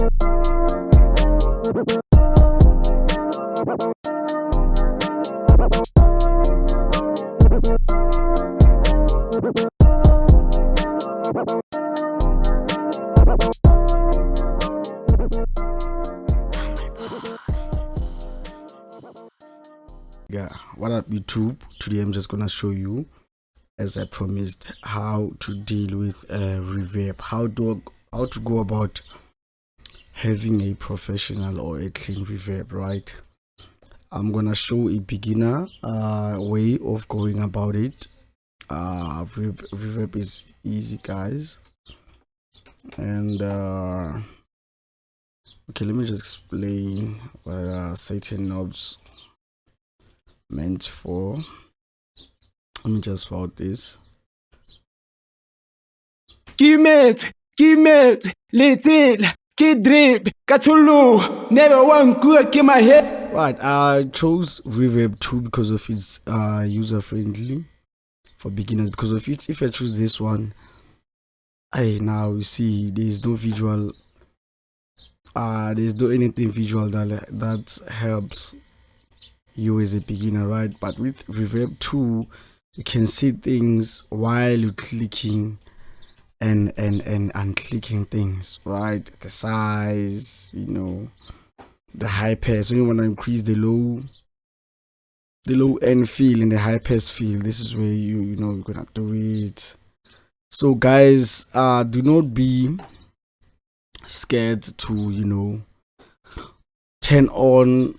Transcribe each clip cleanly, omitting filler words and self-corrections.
Yeah, what up YouTube? Today I'm just gonna show you, as I promised, how to deal with reverb, how to go about having a professional or a clean reverb, right? I'm gonna show a beginner way of going about it. Reverb is easy, guys, and okay, let me just explain what certain knobs meant for. Let me just fold this. Kimet, little, kidrip, katulu, never one good in my head. Right, I chose Reverb 2 because of its user friendly for beginners. Because of it, if I choose this one, now you see there's no visual, there's no anything visual that helps you as a beginner, right? But with Reverb 2, you can see things while you're clicking and unclicking things, right? The size, the high pass. So you want to increase the low end feel and the high pass feel. This is where you're gonna do it. So guys, do not be scared to turn on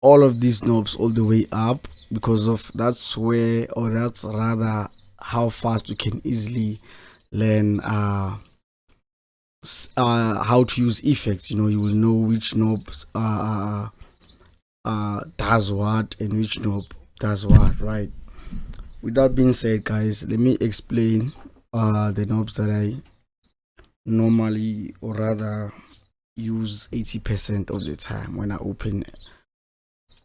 all of these knobs all the way up, because of that's rather how fast you can easily learn how to use effects. You will know which knobs does what and which knob does what, right? With that being said, guys, let me explain the knobs that I normally, or rather use 80% of the time when I open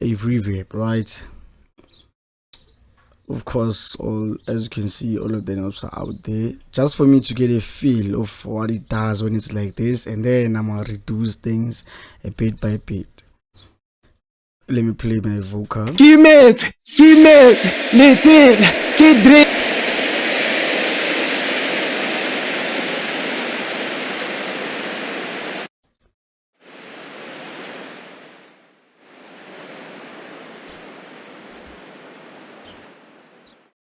a reverb, right? Of course, as you can see, all of the knobs are out there, just for me to get a feel of what it does when it's like this, and then I'm gonna reduce things a bit by bit. Let me play my vocal. Kimet, little, kidrip.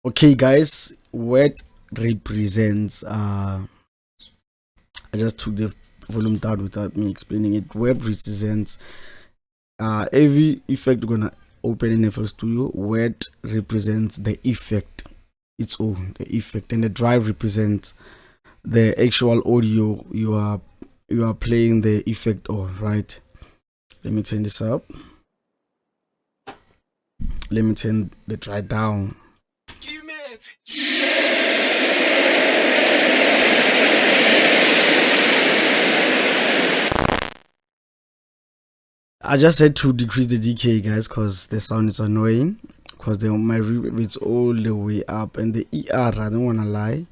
Okay, guys, word represents I just took the volume down without me explaining it. Word represents every effect we're gonna open in FL Studio. Word represents the effect, its own, the effect, and the drive represents the actual audio you are playing the effect on, right? Let me turn this up. Let me turn the drive down. I just had to decrease the decay, guys, because the sound is annoying, because my reverb is all the way up, and the ER, I don't want to lie,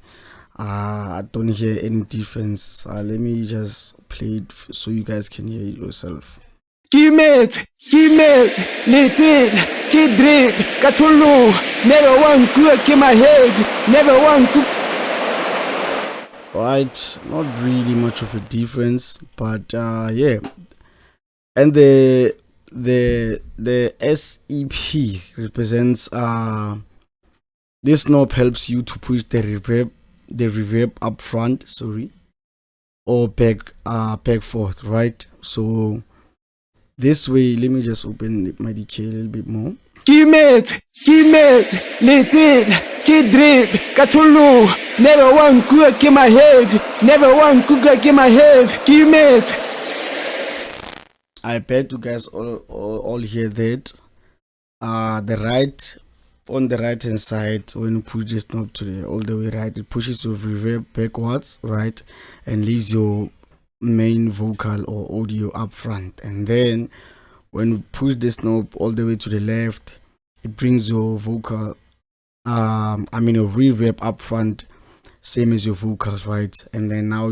I don't hear any difference. Let me just play it so you guys can hear it yourself. Kimet, little, kidrip, katulu, never one good in my head, never one good. Right, not really much of a difference, but yeah. And the SEP represents this knob helps you to push the reverb up front, or back forth, right? So this way, let me just open my decay a little bit more. Kimet, little, kidrip, katulu, never one good in my head, never one good in my head, Kimet. I bet you guys all hear that. On the right hand side, when you push this knob to all the way right, it pushes your reverb backwards, right, and leaves your main vocal or audio up front. And then when you push this knob all the way to the left, it brings your vocal, your reverb up front, same as your vocals, right? And then now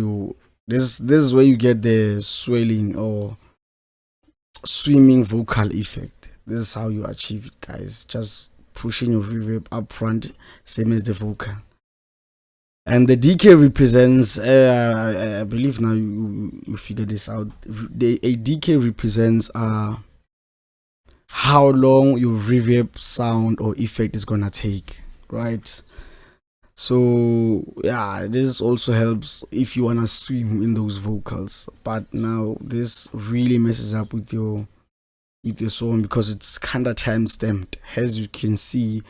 This is where you get the swelling or swimming vocal effect. This is how you achieve it, guys. Just pushing your reverb up front, same as the vocal. And the decay represents, I believe now you figure this out. A decay represents how long your reverb sound or effect is gonna take, right? So yeah, this also helps if you wanna swim in those vocals. But now this really messes up with your song because it's kinda time stamped. As you can see,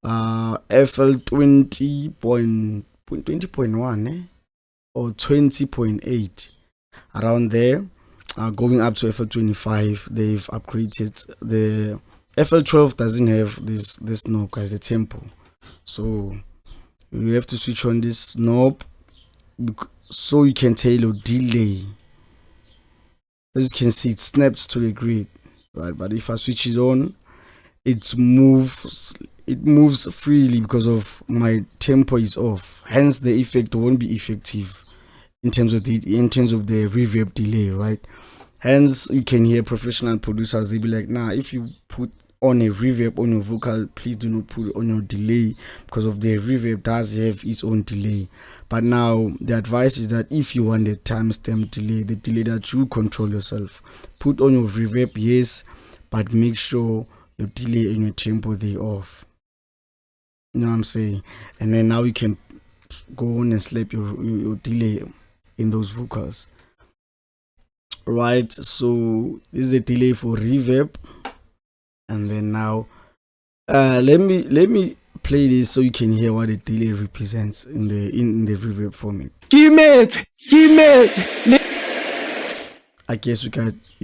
FL 20.1 or 20.8 around there, going up to FL 25. They've upgraded. The FL 12 doesn't have this knob, guys, the tempo, so you have to switch on this knob so you can tell your delay. As you can see, it snaps to the grid, right? But if I switch it on, it moves freely because of my tempo is off. Hence the effect won't be effective in terms of the reverb delay, right? Hence you can hear professional producers, they be like, nah, if you put on a reverb on your vocal, please do not put it on your delay, because of the reverb does have its own delay. But now the advice is that if you want the timestamp delay, the delay that you control yourself, put on your reverb, yes, but make sure your delay and your tempo they off. You know what I'm saying? And then now you can go on and slap your delay in those vocals, right? So this is a delay for reverb. And then now let me play this so you can hear what the delay represents in the reverb format. I guess you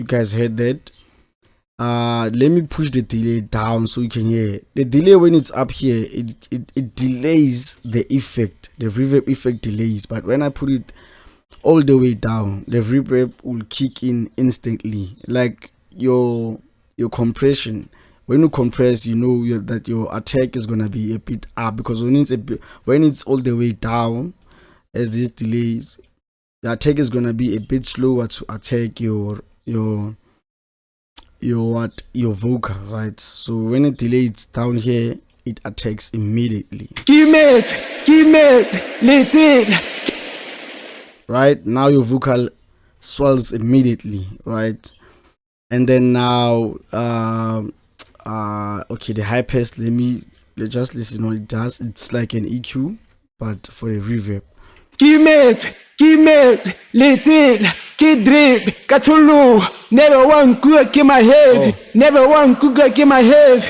guys heard that. Let me push the delay down so you can hear the delay. When it's up here, it delays the effect, the reverb effect delays, but when I put it all the way down, the reverb will kick in instantly, like your compression. When you compress, you know that your attack is gonna be a bit up, because when it's all the way down, as this delays, the attack is gonna be a bit slower to attack your vocal, right? So when it delays down here, it attacks immediately. Right now your vocal swells immediately, right? And then now okay, the high pass, let's just listen what it does. It's like an EQ but for a reverb. Never one could get my head, never one could get my head.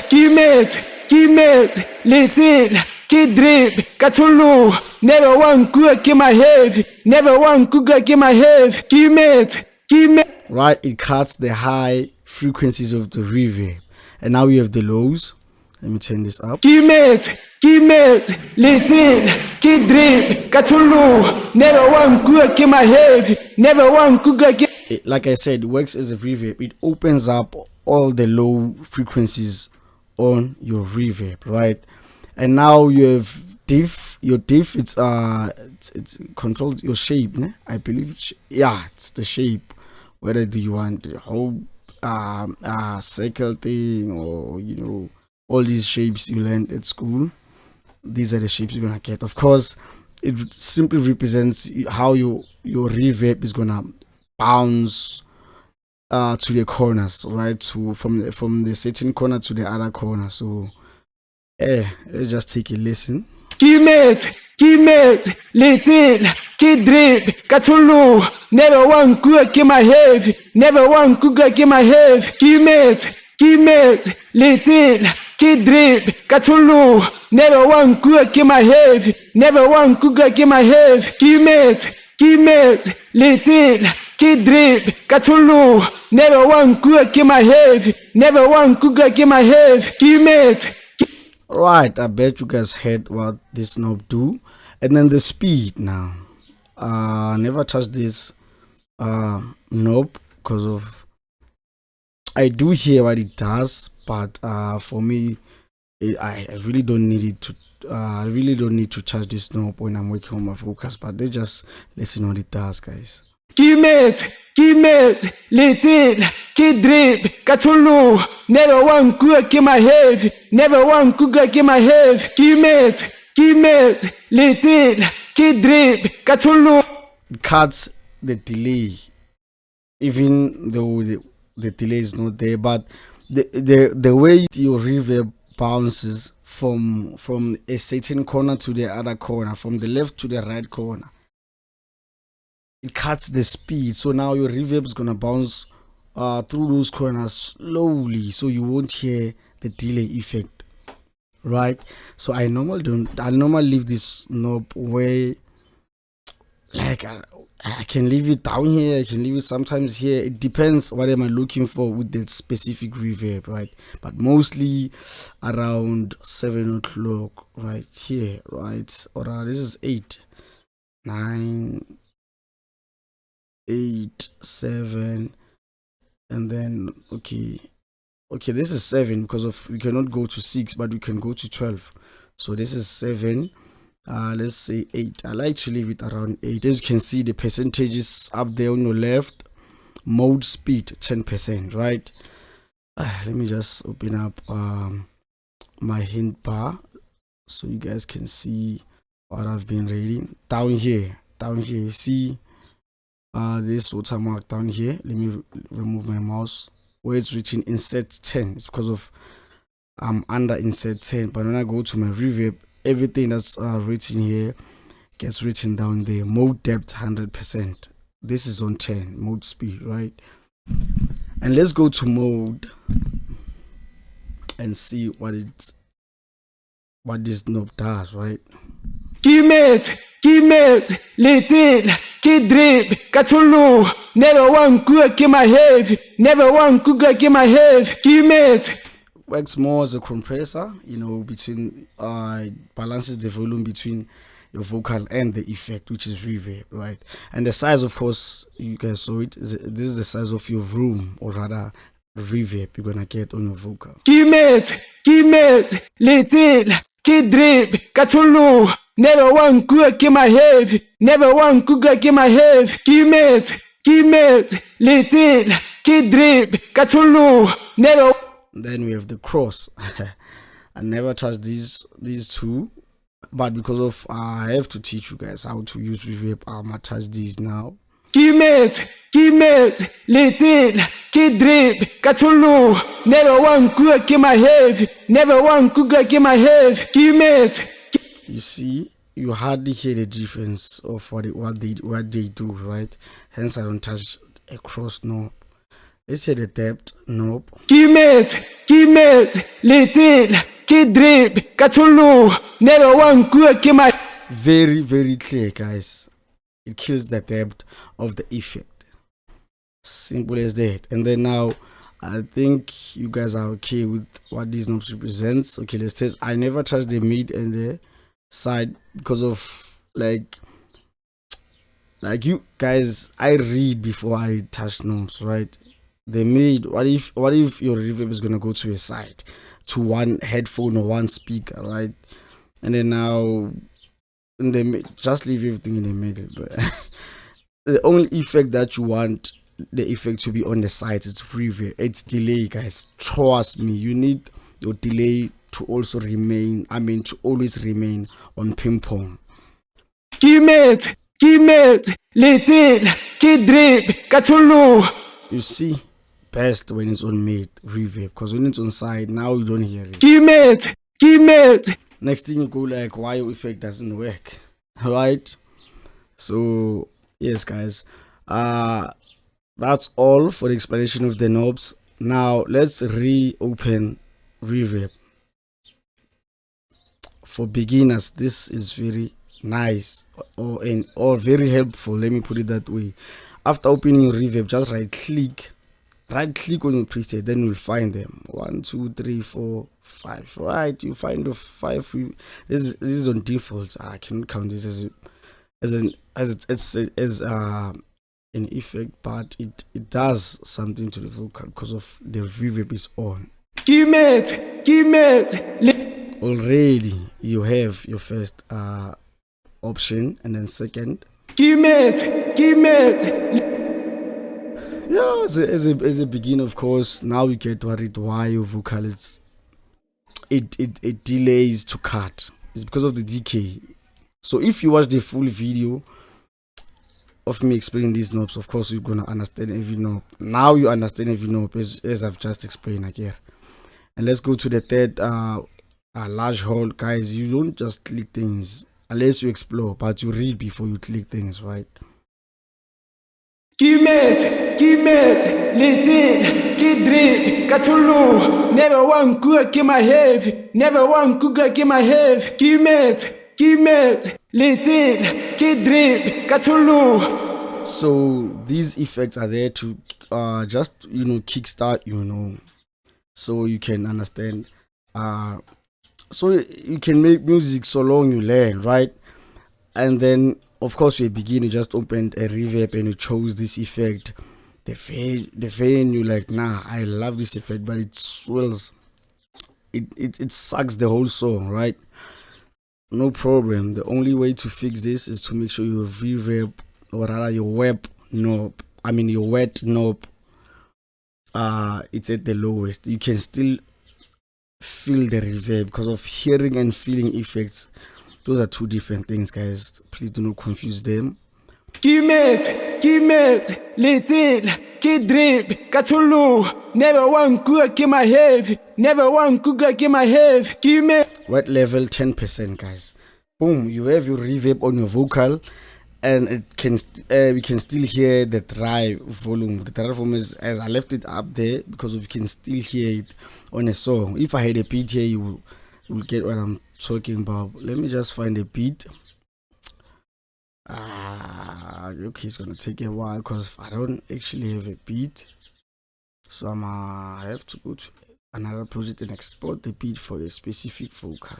Kidrip, Katulu, never one could get my head, never one could get my head. Right, it cuts the high frequencies of the reverb, and now we have the lows. Let me turn this up. Kidrip, Katulu, never one could get my head, never one could get. Like I said, it works as a reverb. It opens up all the low frequencies on your reverb, right? And now you have diff. Your diff, it's controls your shape, né? I believe it's the shape. Whether do you want the whole circle thing, or all these shapes you learned at school, these are the shapes you're gonna get. Of course, it simply represents how your reverb is gonna bounce to the corners, right? From the certain corner to the other corner. So let's just take a listen. Kimet, little, kidrip, Katulu, never one could get my head, never one could get my head. Kimet, little, kidrip, Katulu, never one could get my head, never one could get my head. Kimet, little, kidrip, Katulu, never one could get my head, never one could get my head. Kimet. Right, I bet you guys heard what this knob do. And then the speed now. Never touch this knob because of I do hear what it does, but for me I really don't need it to. I really don't need to charge this knob when I'm working on my vocals, but let's just listen what it does, guys. Ki met, little, ki drip, katulu, never one cook in my head, never one cook in my head. Ki met, little, ki drip, katulu. It cuts the delay, even though the delay is not there, but the way your reverb bounces from a certain corner to the other corner, from the left to the right corner, it cuts the speed. So now your reverb is gonna bounce through those corners slowly, so you won't hear the delay effect, right? So I normally leave this knob where, like, I can leave it down here, I can leave it sometimes here. It depends what am I looking for with that specific reverb, right? But mostly around 7 o'clock, right here, right? Or this is 8, 9, 8, 7, and then okay, this is 7 because of we cannot go to 6, but we can go to 12. So this is 7. Let's say 8. I like to leave it around 8. As you can see, the percentages up there on your left. Mode speed 10%, right? Let me just open up my hint bar so you guys can see what I've been reading. Down here, you see this watermark down here. Let me remove my mouse where it's written insert 10. It's because of I'm under insert 10, but when I go to my reverb, everything that's written here gets written down there. Mode depth 100%. This is on 10. Mode speed, right? And let's go to mode and see what this knob does, right? Ki met, little, ki drip, katulu, never one cook in my head, never one cook in my head. Ki met. Works more as a compressor, you know, between balances the volume between your vocal and the effect, which is reverb, right? And the size, of course, you guys saw it. This is the size of your room, or rather reverb you're gonna get on your vocal. Ki met, little, ki drip, katulu, never one cook in my head, never one cook in my head. Ki met, little, ki drip, katulu, never. Then we have the cross. I never touched these two, but because of I have to teach you guys how to use reverb, I'm gonna touch these now. Ki met, little, ki drip, katulu, never one cook in my head, never one cook in my head. Ki met. You see, you hardly hear the difference of what they do, right? Hence, I don't touch a cross knob. Let's hear the depth knob. Ki met, little, ki drip, katulu, never one cook in my. Very, very clear, guys. It kills the depth of the effect. Simple as that. And then now, I think you guys are okay with what these knobs represents. Okay, let's test. I never touch the mid and the side because of like you guys. I read before I touch knobs, right? The mid. What if your reverb is gonna go to a side, to one headphone or one speaker, right? And then now in the mid, just leave everything in the middle. But the only effect that you want the effect to be on the side is reverb. It's delay, guys. Trust me. You need your delay to also remain. To always remain on ping pong. Ki met, little, ki drip, katulu. You see, best when it's on mid reverb, because when it's on side, now you don't hear it. Ki met. Next thing you go like, why your effect doesn't work, right? So yes, guys, that's all for the explanation of the knobs. Now let's reopen reverb. For beginners, this is very nice or very helpful. Let me put it that way. After opening your reverb, just right click on your preset, then you'll find them 1, 2, 3, 4, 5. Right, you find the 5. This is on default. I cannot count this as an effect, but it does something to the vocal because of the reverb is on. Ki met, already you have your first option, and then second, yeah, as a beginner, of course, now you get worried why your vocal it delays to cut. It's because of the decay. So if you watch the full video of me explaining these knobs, of course you're gonna understand every knob. Now you understand every knob as I've just explained again. And let's go to the third large hole, guys. You don't just click things unless you explore, but you read before you click things, right? Never one cook in my head, never one cook in my head. So these effects are there to just kickstart, so you can understand, so you can make music so long you learn, right? And then of course you're a beginner, you just opened a reverb and you chose this effect, the fan, you like, nah, I love this effect, but it swells, it sucks the whole song, right? No problem. The only way to fix this is to make sure your reverb, or rather your wet knob, it's at the lowest. You can still feel the reverb because of hearing and feeling effects. Those are two different things, guys. Please do not confuse them. Never one cook in my head, never one cook in my head. Wet level 10%, guys. Boom, you have your reverb on your vocal, and it can we can still hear the dry volume. The dry volume is, as I left it up there, because you can still hear it on a song. If I had a beat here, you will get what I'm talking about. Let me just find a beat. Okay, it's gonna take a while because I don't actually have a beat, so I have to go to another project and export the beat for a specific vocal.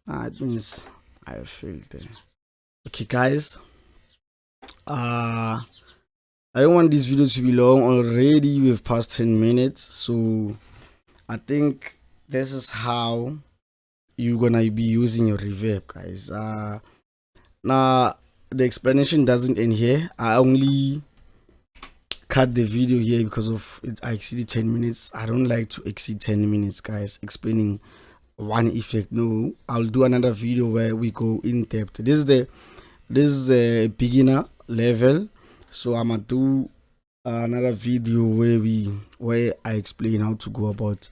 It means I have failed then. Okay, guys, I don't want this video to be long. Already we've passed 10 minutes, so I think this is how you're gonna be using your reverb, guys. Now the explanation doesn't end here. I only cut the video here because of it. I exceeded 10 minutes. I don't like to exceed 10 minutes, guys, explaining one effect. No, I'll do another video where we go in depth. This is a beginner level, so I'm gonna do another video where I explain how to go about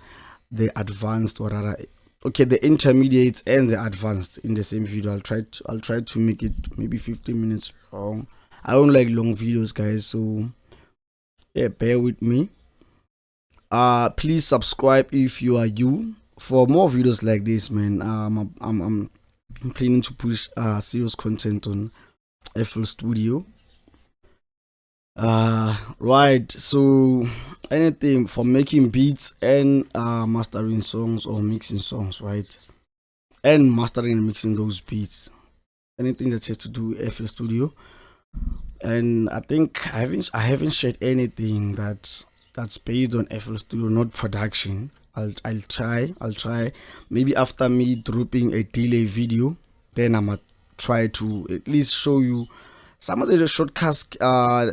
the advanced, or rather, okay, the intermediates and the advanced in the same video. I'll try to make it maybe 15 minutes long. I don't like long videos, guys, so yeah, bear with me. Please subscribe if you are new for more videos like this, man. I'm planning to push serious content on FL Studio. Right, so anything for making beats and mastering songs or mixing songs, right? And mastering and mixing those beats, anything that has to do with FL Studio. And I think I haven't shared anything that's based on FL Studio, not production. I'll try maybe after me dropping a delay video, then I'm gonna try to at least show you some of the shortcuts,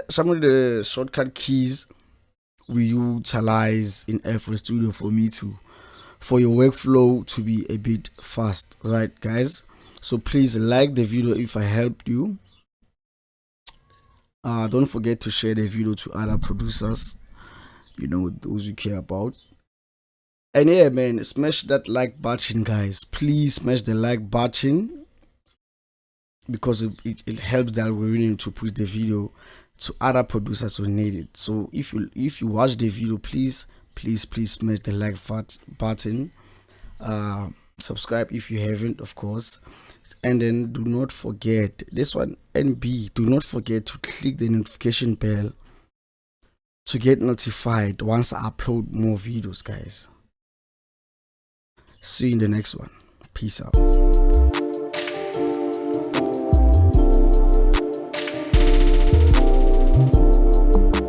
some of the shortcut keys we utilize in FL Studio for your workflow to be a bit fast, right, guys? So please like the video if I helped you. Don't forget to share the video to other producers, those you care about. And yeah, man, smash that like button, guys. Please smash the like button, because it helps the algorithm to push the video to other producers who need it. So if you watch the video, please smash the like button. Subscribe if you haven't, of course. And then do not forget this one, and do not forget to click the notification bell to get notified once I upload more videos, guys. See you in the next one. Peace out.